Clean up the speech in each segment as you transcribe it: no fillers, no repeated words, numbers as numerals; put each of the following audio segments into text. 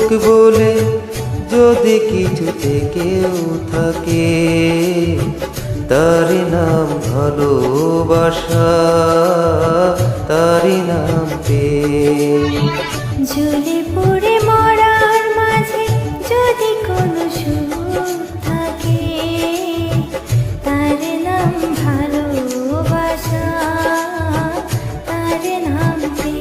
সুখ বলে যদি কিছুতে কেউ থাকে, তারই নাম ভালোবাসা, তারই নাম প্রেম। জ্বলে পুড়ে মরার মাঝে যদি কোনো সুখ থাকে, তার নাম ভালোবাসা, তার নাম প্রেম।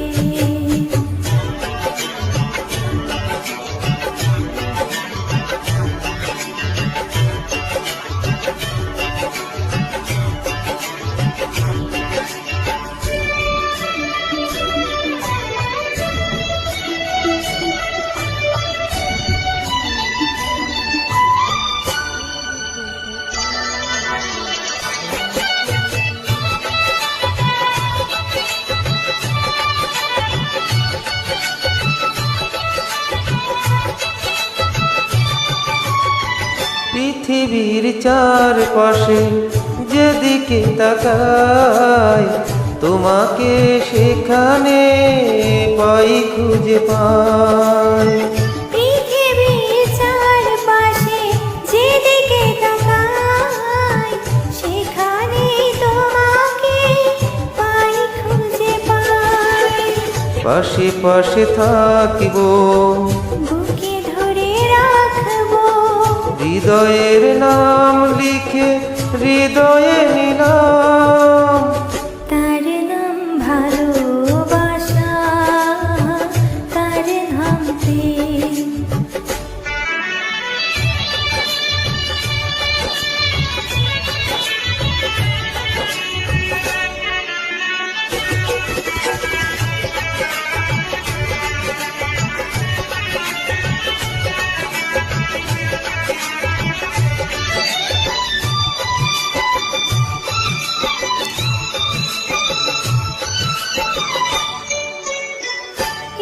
পৃথিবীর চারপাশে যেদিকে তাকাই, তোমাকে সেখানে পাই, খুঁজে পাই। পৃথিবীর চারপাশে যেদিকে তাকাই, সেখানে তোমাকে পাই, খুঁজে পাই। পাশে পাশে থাকিব, বুকে ধরে রাখবো, হৃদয়ের নাম লিখে হৃদয়ে নিলাম। তার নাম ভালোবাসা, তার নাম প্রেম।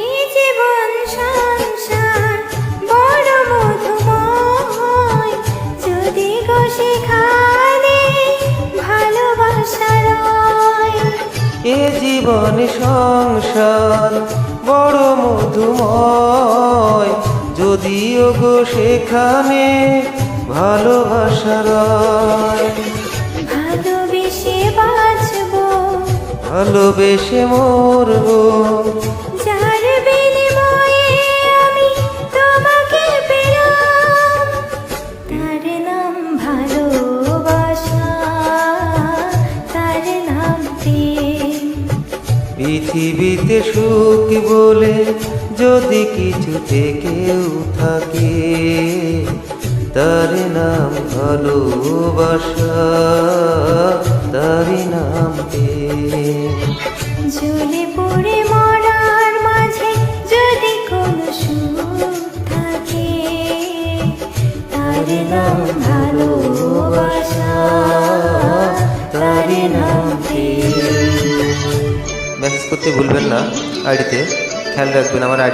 এই জীবন সংসার বড় মধুময়, যদি গো সেখানে ভালোবাসা রয়। এ জীবন সংসার বড় মধুময়, যদিও গো সেখানে ভালোবাসা রয়। ভালোবেসে বাঁচবো, ভালোবেসে মরবো, যার বিনিময়ে আমি তোমাকে পেলাম, তার নাম ভালোবাসা, তার নাম প্রেম। পৃথিবীতে সুখ বলে যদি কিছুতে কেউ থাকে, তার নাম ভালোবাসা, তারই নাম প্রেম। জ্বলে পুড়ে মরার মাঝে যদি কোনো সুখ থাকে, তার নাম ভালোবাসা, তার নাম প্রেম। মেসেজ করতে ভুলবেন না আইডিতে, খেয়াল রাখবেন আমার